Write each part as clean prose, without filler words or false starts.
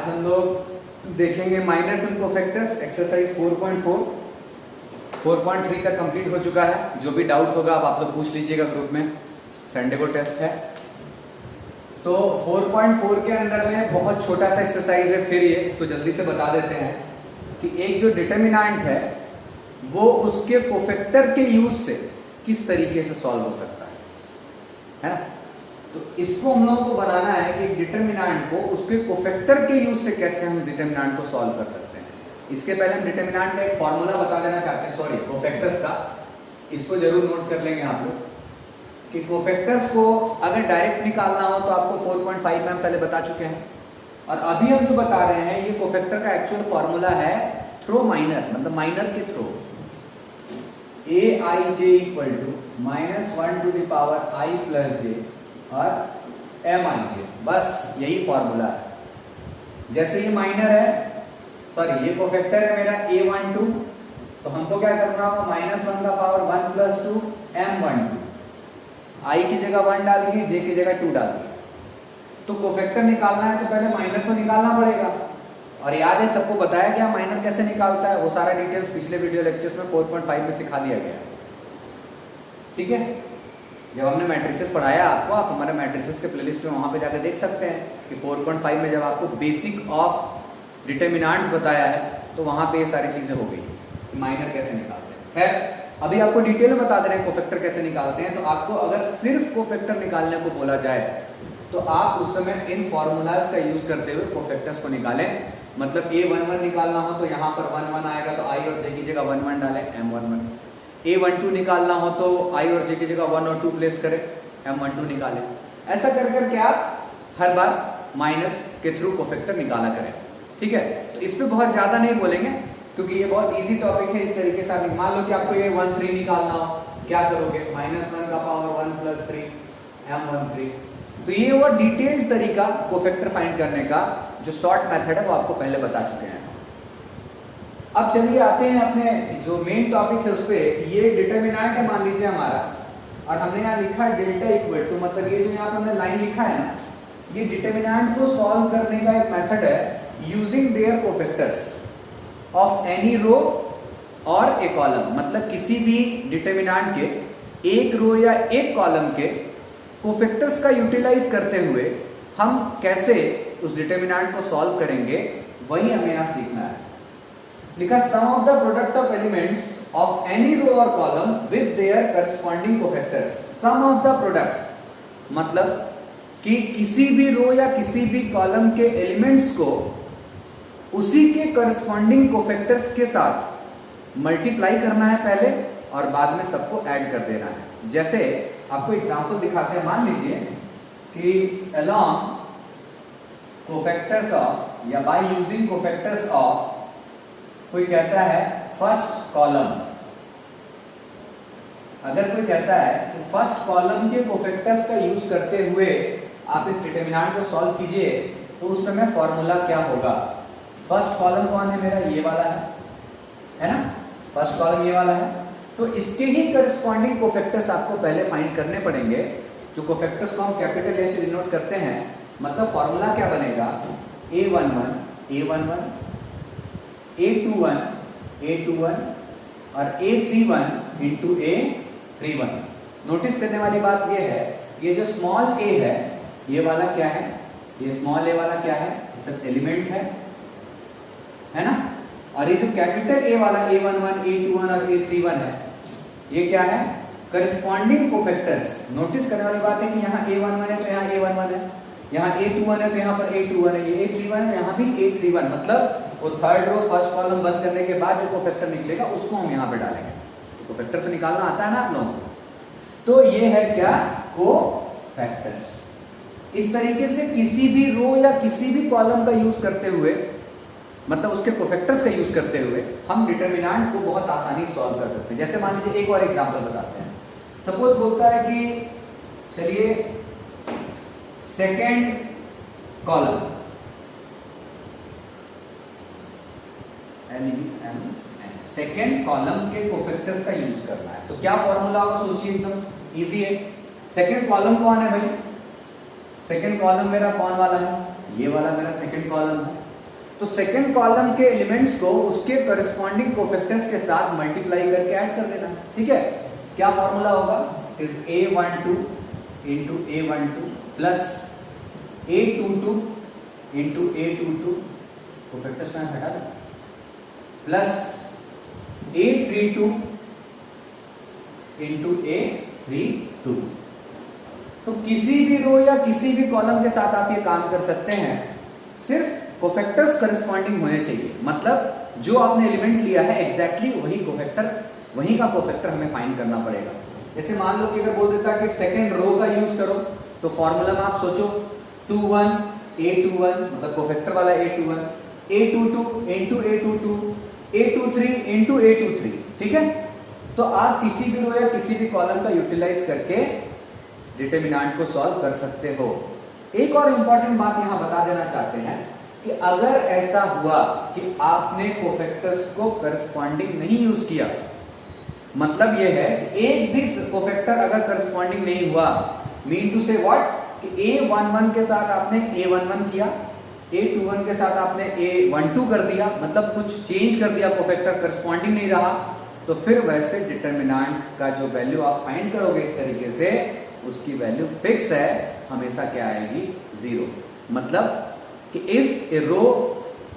आज हम लोग देखेंगे माइनर्स एंड कोफैक्टर्स एक्सरसाइज 4.4। 4.3 तक कंप्लीट हो चुका है। जो भी डाउट होगा आप लोग पूछ लीजिएगा ग्रुप में, संडे को टेस्ट है। तो 4.4 के अंदर में बहुत छोटा सा एक्सरसाइज है, फिर ये इसको जल्दी से बता देते हैं कि एक जो डिटर्मिनेंट है वो उसके कोफैक्टर के यूज से किस तरीके से सॉल्व हो सकता है ना। तो इसको हम लोगों को बनाना है कि एक डिटर्मिनेंट को उसके कोफैक्टर के यूज से कैसे हम डिटर्मिनेंट को सॉल्व कर सकते हैं। इसके पहले हम डिटर्मिनेंट का एक फॉर्मूला बता देना चाहते हैं, सॉरी कोफैक्टर्स का। इसको जरूर नोट कर लेंगे आप लोग कि कोफैक्टर्स को अगर डायरेक्ट निकालना हो तो आपको 4.5 में हम पहले बता चुके हैं, और अभी हम जो बता रहे हैं ये कोफैक्टर का एक्चुअल फॉर्मूला है थ्रो माइनर, मतलब माइनर के through. aij equal to -1 to the power i plus j और mij, बस यही फॉर्मूला है। जैसे ये माइनर है, सॉरी ये कोफैक्टर है मेरा a12, तो हमको क्या करना होगा, -1 का पावर 1 प्लस 2 m12, i की जगह 1 डाल दिए, j की जगह 2 डाल दिए। तो कोफैक्टर निकालना है तो पहले माइनर तो निकालना पड़ेगा, और याद है सबको बताया गया माइनर कैसे निकालता है, वो सारा डिटेल्स पिछले वीडियो लेक्चर्स में 4.5 में सिखा दिया गया। ठीक है, जब हमने मैट्रिसेस पढ़ाया आपको, आप हमारे मैट्रिसेस के प्लेलिस्ट में वहां पे जाकर देख सकते हैं कि 4.5 में जब आपको बेसिक ऑफ डिटर्मिनेंट्स बताया है तो वहां पे ये सारी चीजें हो गई कि माइनर कैसे निकालते हैं। खैर अभी आपको डिटेल में बता दे रहे हैं कोफैक्टर कैसे निकालते हैं। तो आपको अगर सिर्फ कोफैक्टर निकालने को बोला जाए तो आप उस समय इन फॉर्मूलाज का यूज करते हुए कोफैक्टर्स को निकालें। मतलब a11 निकालना हो तो यहाँ पर 1 1 आएगा, तो i और j की जगह 1 1 डालें, m11। a12 निकालना हो तो i और j की जगह 1 और 2 प्लेस करें, m12 निकालें। ऐसा कर करके आप हर बार माइनर्स के थ्रू कोफैक्टर निकाला करें। ठीक है, तो इस पे बहुत ज्यादा नहीं बोलेंगे क्योंकि ये बहुत इजी टॉपिक है। इस तरीके से आप मान लो कि आपको ये 1 3 निकालना हो, क्या करोगे, -1 का पावर 1 प्लस 3 m13। तो ये वो डिटेल्ड तरीका कोफैक्टर फाइंड करने का जो शॉर्ट मेथड है वो आपको पहले बता चुके हैं। अब चलिए आते हैं अपने जो मेन टॉपिक है उस पे। ये डिटर्मिनेंट है मान लीजिए हमारा, और हमने यहाँ लिखा है डेल्टा इक्वल टू, मतलब ये जो यहाँ पे हमने लाइन लिखा है ना, ये डिटर्मिनेंट को सॉल्व करने का एक मेथड है using their cofactors of any row और ए कॉलम। मतलब किसी भी डिटर्मिनेंट के एक रो या एक कॉलम के कोफैक्टर्स का यूटिलाइज करते हुए हम कैसे उस डिटर्मिनेंट को सॉल्व करेंगे, वही हमें यहाँ सीखना है। लिखा sum of the product of elements of any row और column with their corresponding cofactors. Sum of the product मतलब कि किसी भी रो या किसी भी कॉलम के एलिमेंट्स को उसी के करस्पॉन्डिंग कोफैक्टर्स के साथ मल्टीप्लाई करना है पहले, और बाद में सबको ऐड कर देना है। जैसे आपको एग्जांपल दिखाते हैं, मान लीजिए कि along कोफैक्टर्स ऑफ या बाय यूजिंग कोफैक्टर्स ऑफ, कोई कहता है फर्स्ट कॉलम। अगर कोई कहता है कि फर्स्ट कॉलम के कोफैक्टर्स का यूज करते हुए आप इस डिटर्मिनेंट को सॉल्व कीजिए, तो उस समय फॉर्मूला क्या होगा। फर्स्ट कॉलम कौन है मेरा, ये वाला है ना, फर्स्ट कॉलम ये वाला है। तो इसके ही करस्पॉन्डिंग कोफैक्टर्स आपको पहले फाइंड करने पड़ेंगे। जो कोफैक्टर्स को हम कैपिटल ए से डिनोट करते हैं, मतलब फॉर्मूला क्या बनेगा, a11 a11, a21 a21 और a31 इंटू a31। नोटिस करने वाली बात ये है, ये जो स्मॉल a है ये वाला क्या है, ये स्मॉल a वाला क्या है, ये सब एलिमेंट है ना। और ये जो कैपिटल A वाला a11 a21 और a31 है, ये क्या है, करस्पॉन्डिंग कोफैक्टर्स। नोटिस करने वाली बात है कि यहाँ a11 है तो यहाँ a11 है, यहाँ a21 है तो यहाँ पर a21 है, ये a31 है, यहाँ भी a31। मतलब वो थर्ड रो फर्स्ट कॉलम बंद करने के बाद जो कोफैक्टर निकलेगा उसको हम यहाँ पे डालेंगे। तो कोफैक्टर तो निकालना आता है ना आप लोगों को। तो ये है क्या, कोफैक्टर्स। इस तरीके से किसी भी रो या किसी भी कॉलम का यूज करते हुए, मतलब उसके कोफैक्टर्स का यूज करते हुए हम डिटर्मिनेंट को बहुत आसानी सॉल्व कर सकते हैं। जैसे मान लीजिए एक और एग्जांपल बताते हैं। सपोज बोलता है कि चलिए सेकेंड कॉलम सेकेंड कॉलम के कोफैक्टर्स का यूज करना है। तो क्या फॉर्मूला होगा, सोचिए, एकदम इजी है। सेकेंड कॉलम कौन है भाई, सेकेंड कॉलम मेरा कौन वाला है, ये वाला मेरा सेकेंड कॉलम है। तो सेकंड कॉलम के एलिमेंट्स को उसके करस्पॉन्डिंग कोफैक्टर्स के साथ मल्टीप्लाई करके ऐड कर देना, ठीक है। क्या फॉर्मूला होगा, is A12 into A12 plus A22 into A22, cofactors में हटा दो, प्लस A32 इंटू A32। तो किसी भी रो या किसी भी कॉलम के साथ आप ये काम कर सकते हैं, सिर्फ कोफैक्टर्स करस्पॉन्डिंग होने चाहिए। मतलब जो आपने एलिमेंट लिया है एग्जैक्टली वही कोफैक्टर, वही का कोफैक्टर हमें फाइंड करना पड़ेगा। जैसे मान लो कि अगर बोल देता कि सेकंड रो का यूज करो, तो फॉर्मूला में आप सोचो 21 A21 मतलब कोफैक्टर वाला A21, A22 into A22, A23 into A23, ठीक है। तो आप किसी भी रो या किसी भी कॉलम का यूटिलाइज करके डिटरमिनेंट को सॉल्व कर सकते हो। एक और इंपॉर्टेंट बात यहां बता देना चाहते हैं कि अगर ऐसा हुआ कि आपने कोफैक्टर्स को करस्पॉन्डिंग नहीं यूज किया, मतलब यह है कि एक भी कोफैक्टर अगर करस्पॉन्डिंग नहीं हुआ, मीन टू से व्हाट कि A11 के साथ आपने A11 किया, A21 के साथ आपने A12 कर दिया, मतलब कुछ चेंज कर दिया, कोफैक्टर करस्पॉन्डिंग नहीं रहा, तो फिर वैसे डिटरमिनेंट का जो वैल्यू आप फाइंड करोगे इस तरीके से, उसकी वैल्यू फिक्स है, हमेशा क्या आएगी, 0। मतलब कि इफ ए रो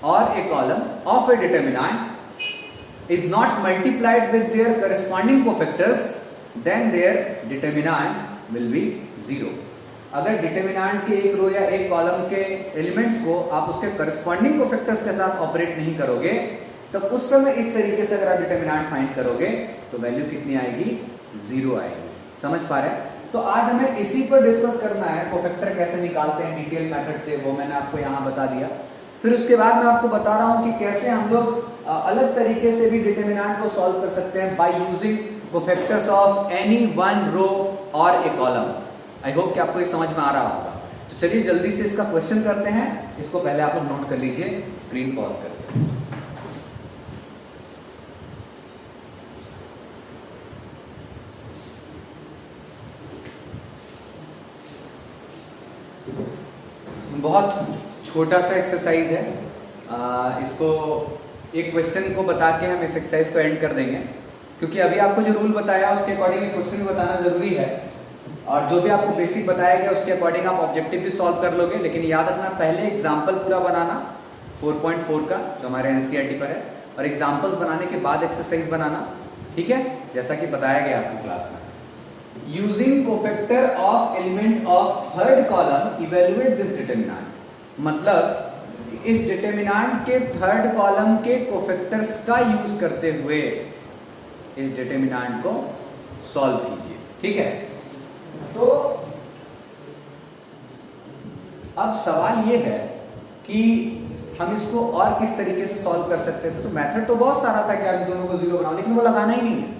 और a column of a determinant is not multiplied with their corresponding cofactors, then their determinant will be 0। अगर डिटरमिनेंट के एक रो या एक कॉलम के एलिमेंट्स को आप उसके करस्पॉन्डिंग कोफैक्टर्स के साथ ऑपरेट नहीं करोगे, तब उस समय इस तरीके से अगर आप डिटरमिनेंट फाइंड करोगे तो वैल्यू कितनी आएगी, 0 आएगी। समझ पा रहे हैं? तो आज हमें इसी पर डिस्कस करना है, कोफैक्टर कैसे निकालते हैं डिटेल मेथड से, वो मैंने आपको यहाँ बता दिया। फिर उसके बाद मैं आपको बता रहा हूँ कि कैसे हम लोग अलग तरीके से भी डिटरमिनेंट को सॉल्व कर सकते हैं by using cofactors of any one row और ए कॉलम। आई होप कि आपको ये समझ में आ रहा होगा। तो चलिए जल्दी से इसका क्वेश्चन करते हैं। इसको पहले आप लोग नोट कर लीजिए, स्क्रीन पॉज करके। बहुत छोटा सा एक्सरसाइज है, इसको एक क्वेश्चन को बता के हम इस एक्सरसाइज को एंड कर देंगे, क्योंकि अभी आपको जो रूल बताया उसके अकॉर्डिंग क्वेश्चन भी बताना जरूरी है, और जो भी आपको बेसिक बताया गया उसके अकॉर्डिंग आप ऑब्जेक्टिव भी सॉल्व कर लोगे। लेकिन याद रखना, पहले एग्जाम्पल पूरा बनाना 4.4 का जो हमारे एनसीईआरटी पर है, और एग्जाम्पल्स बनाने के बाद एक्सरसाइज बनाना, ठीक है, जैसा कि बताया गया आपको क्लास में। Using cofactor of element of third column evaluate this determinant, मतलब इस डिटरमिनेंट के थर्ड कॉलम के कोफैक्टर्स का यूज करते हुए इस डिटरमिनेंट को सॉल्व कीजिए, ठीक है। तो अब सवाल ये है कि हम इसको और किस तरीके से सॉल्व कर सकते थे। तो मेथड तो बहुत सारा था कि आप दोनों को 0 बनाओ, लेकिन वो लगाना ही नहीं है।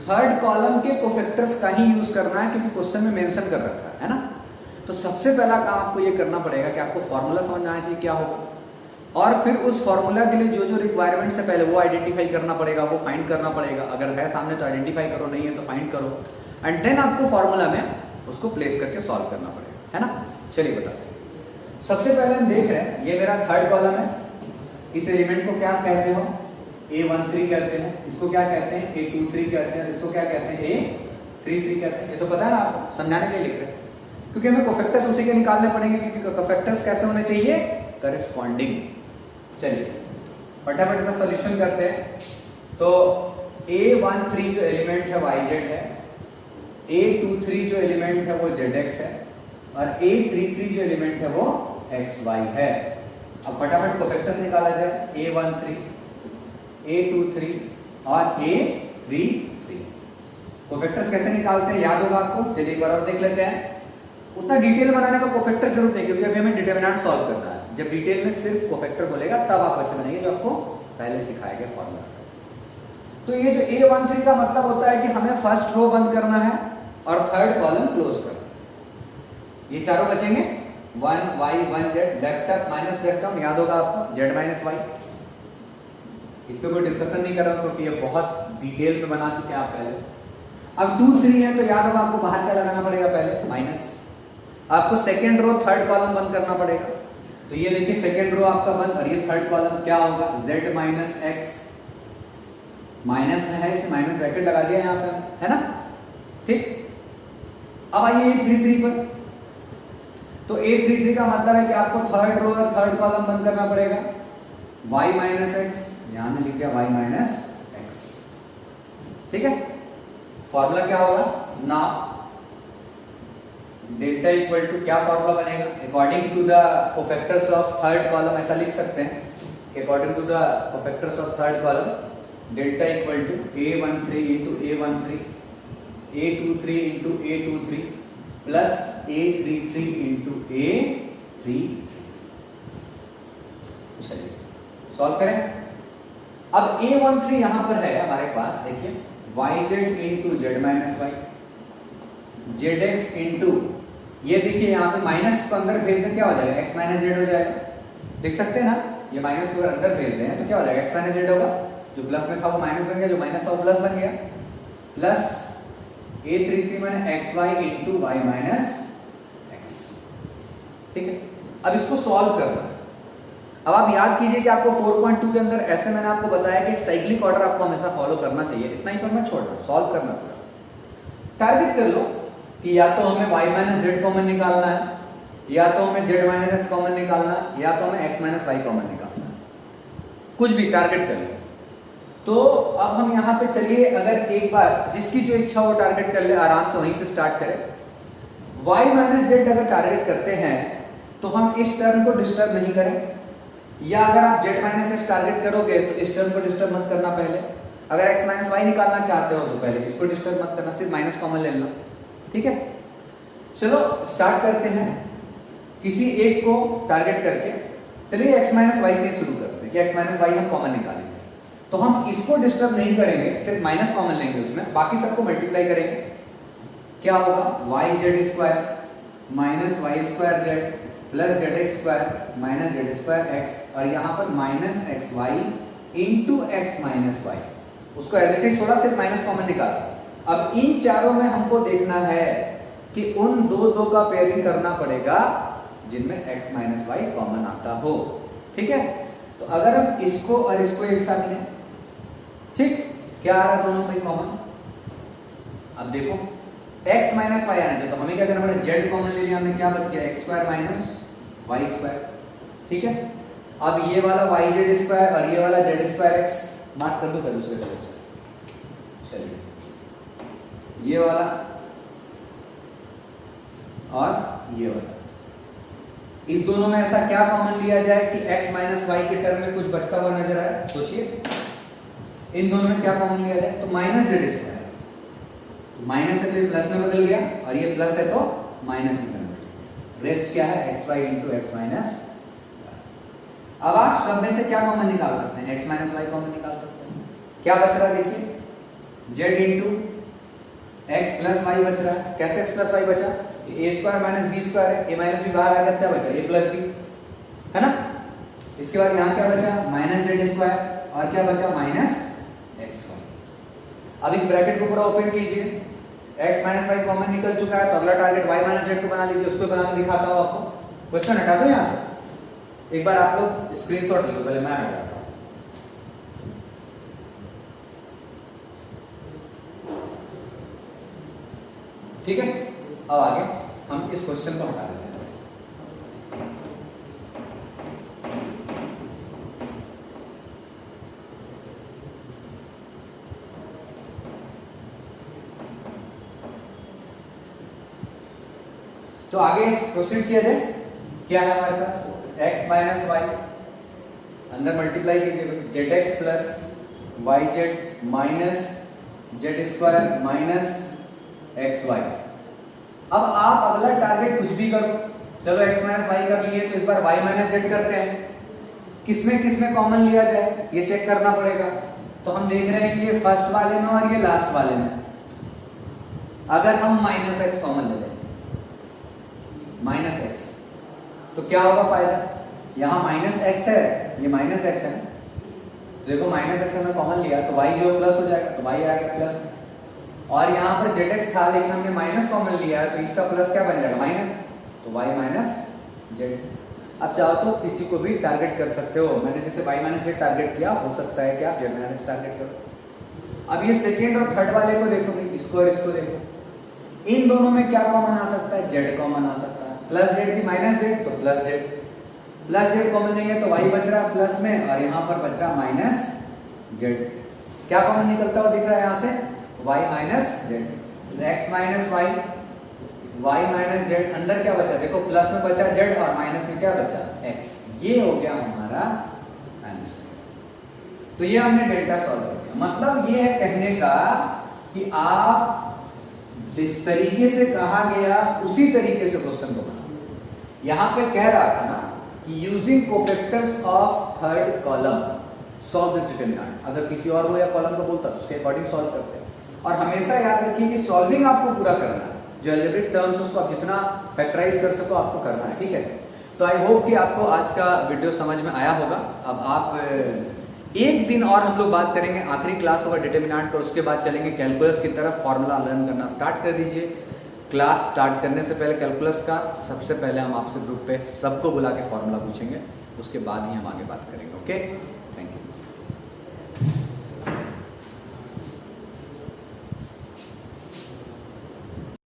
थर्ड कॉलम के कोफैक्टर्स का ही यूज करना है, क्योंकि क्वेश्चन में मेंशन कर रखा है ना। तो सबसे पहला काम आपको ये करना पड़ेगा कि आपको फॉर्मूला समझ में आना चाहिए क्या होगा, और फिर उस फॉर्मूला के लिए जो जो रिक्वायरमेंट्स है पहले वो आइडेंटिफाई करना पड़ेगा, वो फाइंड करना पड़ेगा। अगर है सामने तो आइडेंटिफाई करो, नहीं है तो फाइंड करो, एंड देन आपको फॉर्मूला में उसको प्लेस करके सॉल्व करना पड़ेगा, है ना। चलिए बताते हैं। सबसे पहले हम देख रहे हैं, ये मेरा थर्ड कॉलम है, इस एलिमेंट को क्या कहते हो, A13 कहते हैं, इसको क्या कहते हैं, A23 कहते हैं, इसको क्या कहते हैं, A33 कहते हैं। ये तो पता है ना आपको, समझाने के लिए लिख रहे हैं, क्योंकि हमें कोफैक्टर्स उसी के निकालने पड़ेंगे, क्योंकि कोफैक्टर्स कैसे होने चाहिए, करस्पॉन्डिंग। चलिए फटाफट इसका सॉल्यूशन करते हैं। तो A13 जो एलिमेंट है वो IZ है, A23 जो एलिमेंट है वो ZX है, और A33 जो एलिमेंट है वो XY है। अब फटाफट कोफैक्टर्स निकाला जाए, A13, A23 और A33। कोफैक्टर्स कैसे निकालते हैं याद होगा आपको, चलिए एक बार और देख लेते हैं। उतना डिटेल बनाने का कोफैक्टर जरूरत नहीं, क्योंकि अभी हमें डिटरमिनेंट सॉल्व करना है। जब डिटेल में सिर्फ कोफैक्टर बोलेगा तब आप ऐसे बनेंगे, जो आपको पहले सिखाया गया फॉर्मूला से। तो ये जो A13 का मतलब होता है कि हमें फर्स्ट रो बंद करना है और थर्ड कॉलम क्लोज करना है। ये चारों बचेंगे, 1y 1z, left up minus left down, याद होगा आपको, z माइनस y। इस पे कोई डिस्कशन नहीं कर रहा हूं, क्योंकि ये बहुत डिटेल में बना चुके हैं आप पहले। अब 2 3 है तो याद होगा आपको बाहर क्या लगाना पड़ेगा, पहले माइनस। आपको सेकेंड रो थर्ड कॉलम बंद करना पड़ेगा। तो ये देखिए सेकेंड रो आपका बंद और ये थर्ड कॉलम क्या होगा, z माइनस एक्स, माइनस में है इसमें माइनस ब्रैकेट लगा दिया यहाँ पे, है ना, ठीक। अब आइए A33 पर, तो A33 का मतलब है कि आपको थर्ड रो और थर्ड कॉलम बंद करना पड़ेगा, y माइनस एक्स, यहां में लिख दिया y माइनस एक्स, ठीक है। फॉर्मूला क्या होगा, ना डेल्टा इक्वल टू क्या फॉर्मूला बनेगा, according to the cofactors of third column, ऐसा लिख सकते हैं कि according to the cofactors of third column delta equal to A13 into A13, A23 into A23 plus A33 into A33। चलिए solve करें। अब A13 यहां पर है हमारे पास, देखिए yz into Z minus Y, Z X into, ये देखिए यहाँ पे माइनस को अंदर भेज दें क्या हो जाएगा, x माइनस जेड हो जाएगा, देख सकते हैं ना, ये माइनस को अंदर भेज दें तो क्या हो जाएगा, x माइनस जेड होगा, जो प्लस में था वो माइनस बन गया, जो माइनस था वो प्लस बन गया, प्लस A33 मैंने xy into Y minus X, ठीक है। अब इसको सॉल्व करना है। अब आप याद कीजिए कि आपको 4.2 के अंदर ऐसे मैंने आपको बताया कि साइक्लिक ऑर्डर आपको हमेशा फॉलो करना चाहिए, इतना ही पर मत छोड़ना, सॉल्व करना पूरा। टारगेट कर लो कि या तो हमें y माइनस जेड कॉमन निकालना है, या तो हमें z माइनस एक्स कॉमन निकालना है, या तो हमें x माइनस वाई कॉमन निकालना है, कुछ भी टारगेट कर ले। तो अब हम यहाँ पे चलिए, अगर एक बार जिसकी जो इच्छा हो टारगेट कर ले, आराम से वहीं से स्टार्ट करें। y माइनस जेड अगर टारगेट करते हैं तो हम इस टर्म को डिस्टर्ब नहीं करें, या अगर आप z माइनस एक्स टारगेट करोगे तो इस टर्म को डिस्टर्ब मत करना पहले, अगर x माइनस वाई निकालना चाहते हो तो पहले इसको डिस्टर्ब मत करना, सिर्फ माइनस कॉमन ले लेना, ठीक है। चलो स्टार्ट करते हैं किसी एक को टारगेट करके। चलिए x माइनस वाई से शुरू करते हैं कि x माइनस वाई हम कॉमन निकालेंगे, तो हम इसको डिस्टर्ब नहीं करेंगे, सिर्फ माइनस कॉमन लेंगे उसमें, बाकी सबको मल्टीप्लाई करेंगे। क्या होगा, Y Z square minus Y square Z plus Z X square minus Z square X, और यहाँ पर minus X Y into X minus Y, उसको एज इट इज छोड़ा, सिर्फ माइनस कॉमन निकाला। अब इन चारों में हमको देखना है कि उन दो का पेयरिंग करना पड़ेगा जिनमें x माइनस वाई कॉमन आता हो, ठीक है। तो अगर हम इसको और इसको एक साथ लें, ठीक, क्या आ रहा दोनों में कॉमन, अब देखो x माइनस वाई आना चाहिए, तो हमें क्या करना पड़ेगा, z कॉमन ले लिया हमने, क्या बच गया x square minus Y square, ठीक है। अब ये वाला वाई जेड स्क्वायर और ये वाला जेड स्क्वायर एक्स मार्क कर दो क्या दूसरे तरफ से, चलिए ये वाला और ये वाला, इस दोनों में ऐसा क्या कॉमन लिया जाए कि x माइनस वाई के टर्म में कुछ बचता हुआ नजर आए, सोचिए इन दोनों में क्या कॉमन लिया जाए, तो माइनस जेड स्क्वायर, तो माइनस है तो ये प्लस में बदल गया, और ये प्लस है तो माइनस में कन्वर्ट, रेस्ट क्या है X Y into X minus. अब आप सब में से क्या कॉमन निकाल सकते हैं, x माइनस वाई कॉमन निकाल सकते हैं, क्या बच रहा है देखिए, z into X plus Y बच रहा है, कैसे x प्लस वाई बचा, A square minus B square है, ए माइनस बी बाहर आ गया, क्या बचा, ए प्लस बी, है ना। इसके बाद यहाँ क्या बचा, माइनस जेड स्क्वायर, और क्या बचा, माइनस एक्स वाई। अब इस ब्रैकेट को पूरा ओपन कीजिए, x माइनस वाई कॉमन निकल चुका है, तो अगला टारगेट y माइनस जेड को बना लीजिए, उसको बना के दिखाता हूँ आपको। क्वेश्चन हटा दो यहाँ से, एक बार आप लोग स्क्रीनशॉट ले लो, पहले मैं हटाता हूँ। ठीक है, अब आगे हम इस क्वेश्चन को हटा देते हैं। तो आगे प्रोसीड किया जाए, क्या है हमारे पास, x माइनस वाई, अंदर मल्टीप्लाई कीजिए, Z X plus Y Z minus Z square minus X Y. अब आप अगला टारगेट कुछ भी करो, चलो x माइनस वाई कर लिए, तो इस बार y माइनस जेड करते हैं, किसमें कॉमन लिया जाए ये चेक करना पड़ेगा। तो हम देख रहे हैं कि ये फर्स्ट वाले में और ये लास्ट वाले में, अगर हम माइनस एक्स कॉमन ले लें, माइनस एक्स, तो क्या होगा फायदा, यहाँ माइनस एक्स है, ये माइनस एक्स है, तो देखो माइनस एक्स हमने कॉमन लिया तो y जो प्लस हो जाएगा, तो y आ गया प्लस, और यहाँ पर जेड एक्स था लेकिन हमने माइनस कॉमन लिया है, तो इसका प्लस क्या बन जाएगा, माइनस, तो y माइनस जेड। आप चाहो तो किसी को भी टारगेट कर सकते हो। मैंने जैसे y माइनस जेड टारगेट किया, हो सकता है कि आप जेड माइनस टारगेट करो। अब ये सेकेंड और थर्ड वाले को देखो, इसको और इसको देखो, इन दोनों में क्या कॉमन आ सकता है? जेड कॉमन आ सकता है। प्लस जेड थी माइनस जेड, तो plus Z, plus Z common लेंगे तो y बच रहा है प्लस में, और यहाँ पर बच रहा माइनस जेड। क्या कॉमन निकलता हुआ दिख रहा है यहाँ से? y minus Z, x minus Y, y minus Z, अंदर क्या बचा? देखो प्लस में बचा जेड और माइनस में क्या बचा? x। ये हो गया हमारा आंसर। तो ये हमने डेल्टा सॉल्व कर दिया। मतलब ये है कहने का कि आप जिस तरीके से कहा गया उसी तरीके से क्वेश्चन को बनाओ। यहां पे कह रहा था ना कि using cofactors of third column solve this determinant. अगर किसी और रो या कॉलम को बोलता तो उसके अकॉर्डिंग सॉल्व करते हैं। और हमेशा याद रखिए कि सॉल्विंग आपको पूरा करना है, जो अलजेब्रिक टर्म्स है उसको आप जितना फैक्टराइज कर सको आपको करना है, ठीक है। तो आई होप कि आपको आज का वीडियो समझ में आया होगा। अब आप एक दिन और हम लोग बात करेंगे, आखिरी क्लास होगा डिटरमिनेंट का, उसके बाद चलेंगे कैलकुलस की तरफ। फॉर्मूला लर्न करना स्टार्ट कर दीजिए। क्लास स्टार्ट करने से पहले कैलकुलस का सबसे पहले हम आपसे ग्रुप पे सबको बुला के फॉर्मूला पूछेंगे, उसके बाद ही हम आगे बात करेंगे। ओके।